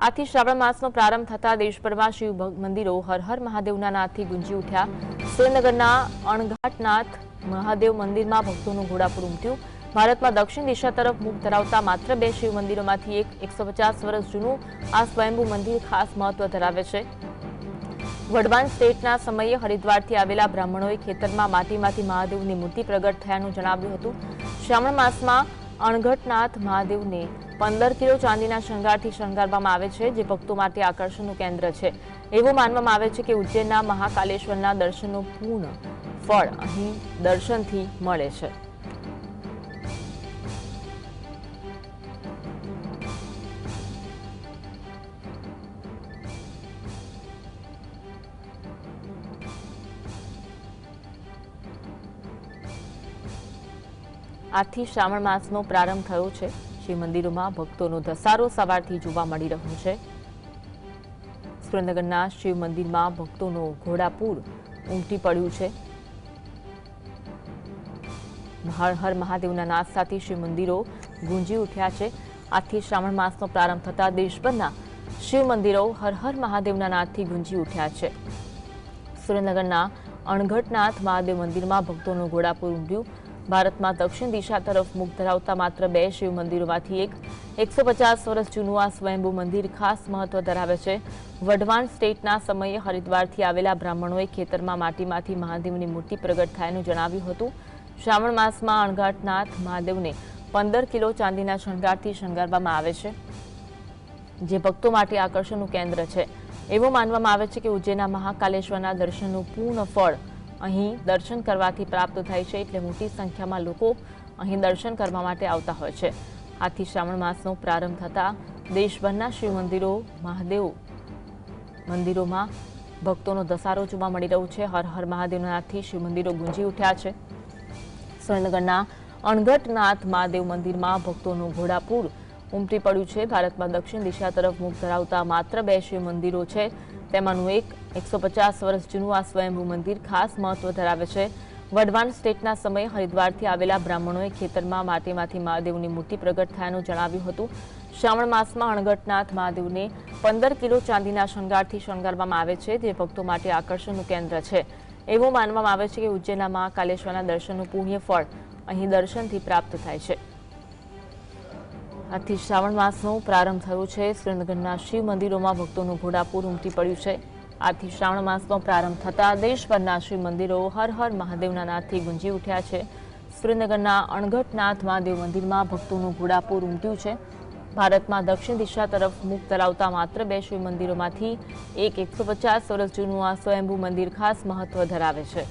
આથી શ્રાવણ માસનો પ્રારંભ થતા દેશભરમાં શિવ મંદિરો હર હર મહાદેવના નાદથી ગુંજી ઉઠ્યા। સુરેન્દ્રનગરના અણઘાટનાથ મહાદેવ મંદિરમાં ભક્તોનું ઘોડાપુર ઉમટ્યું। ભારતમાં દક્ષિણ દિશા તરફ મુખ ધરાવતા માત્ર 2 શિવ મંદિરોમાંથી એક 150 વર્ષ જૂનું આ સ્વયંભૂ મંદિર ખાસ મહત્વ ધરાવે છે। વઢવાણ સ્ટેટના સમયે હરિદ્વારથી આવેલા બ્રાહ્મણોએ ખેતરમાં માટીમાંથી મહાદેવની મૂર્તિ પ્રગટ થયાનું જણાવ્યું હતું। શ્રાવણ માસમાં અણઘટનાથ મહાદેવને 15 કિલો ચાંદીના શણગારથી શણગારવામાં આવે છે, જે ભક્તો માટે આકર્ષણનું કેન્દ્ર છે। એવું માનવામાં આવે છે કે ઉજ્જૈનના મહાકાલેશ્વરના દર્શનનું પૂર્ણ ફળ અહીં દર્શનથી મળે છે। આજથી શ્રાવણ માસનો પ્રારંભ થયો છે। શિવ મંદિરોમાં ભક્તોનો ધસારો સવારથી જોવા મળી રહ્યો છે। સુરેન્દ્રનગરના શિવ મંદિરમાં ભક્તોનો ઘોડાપુર ઉમટી પડ્યું છે। હર હર મહાદેવના નાદ સાથે શિવ મંદિરો ગુંજી ઉઠ્યા છે। આજથી શ્રાવણ માસનો પ્રારંભ થતા દેશભરના શિવ મંદિરો હર હર મહાદેવના નાદથી ગુંજી ઉઠ્યા છે। સુરેન્દ્રનગરના અણઘટનાથ મહાદેવ મંદિરમાં ભક્તોનું ઘોડાપુર ઉમટ્યું। ભારતમાં દક્ષિણ દિશા તરફ મુખ ધરાવતા માત્ર 2 શિવ મંદિરોમાંથી એક 150 વર્ષ જૂનું આ સ્વયંભૂ મંદિર ખાસ મહત્વ ધરાવે છે। વઢવાણ સ્ટેટના સમયે હરિદ્વારથી આવેલા બ્રાહ્મણોએ ખેતરમાં માટીમાંથી મહાદેવની મૂર્તિ પ્રગટ થયાનું જણાવ્યું હતું। શ્રાવણ માસમાં અણઘાટનાથ મહાદેવને 15 કિલો ચાંદીના શણગારથી શણગારવામાં આવે છે, જે ભક્તો માટે આકર્ષણનું કેન્દ્ર છે। એવું માનવામાં આવે છે કે ઉજ્જૈનના મહાકાલેશ્વરના દર્શનનું પૂર્ણ ફળ અહીં દર્શન કરવાથી પ્રાપ્ત થાય છે, એટલે મોટી સંખ્યામાં લોકો અહીં દર્શન કરવા માટે આવતા હોય છે। આથી શ્રાવણ માસનો પ્રારંભ થતા દેશભરના શિવ મંદિરો મહાદેવ મંદિરોમાં ભક્તોનો ધસારો જોવા મળી રહ્યો છે। હર હર મહાદેવના નાદથી શિવ મંદિરો ગુંજી ઉઠ્યા છે। સુરેન્દ્રનગરના અણઘટનાથ મહાદેવ મંદિરમાં ભક્તોનું ઘોડાપુર ઉમટી પડ્યું છે। ભારતમાં દક્ષિણ દિશા તરફ મુખ ધરાવતા માત્ર 2 શિવ મંદિરો છે, તેમાંનું એક 150 વર્ષ જૂનું આ સ્વયંભૂ મંદિર ખાસ મહત્વ ધરાવે છે। વઢવાણ સ્ટેટના સમયે હરિદ્વારથી આવેલા બ્રાહ્મણોએ ખેતરમાં માટીમાંથી મહાદેવની મૂર્તિ પ્રગટ થયાનું જણાવ્યું હતું। શ્રાવણ માસમાં અણઘટનાથ મહાદેવને 15 કિલો ચાંદીના શણગારથી શણગારવામાં આવે છે, જે ભક્તો માટે આકર્ષણનું કેન્દ્ર છે। એવું માનવામાં આવે છે કે ઉજ્જૈનના મહાકાલેશ્વરના દર્શનનું પુણ્ય ફળ અહીં દર્શનથી પ્રાપ્ત થાય છે। આજથી શ્રાવણ માસનો પ્રારંભ થયો છે। સુરેન્દ્રનગરના શિવ મંદિરોમાં ભક્તોનું ઘોડાપુર ઉમટી પડ્યું છે। આજથી શ્રાવણ માસનો પ્રારંભ થતા દેશભરના શિવ મંદિરો હર હર મહાદેવના નાદથી ગુંજી ઉઠ્યા છે। સુરેન્દ્રનગરના અણઘટનાથ મહાદેવ મંદિરમાં ભક્તોનું ઘોડાપુર ઉમટ્યું છે। ભારતમાં દક્ષિણ દિશા તરફ મુખ ધરાવતા માત્ર 2 શિવ મંદિરોમાંથી એક 150 વર્ષ જૂનું આ સ્વયંભૂ મંદિર ખાસ મહત્વ ધરાવે છે।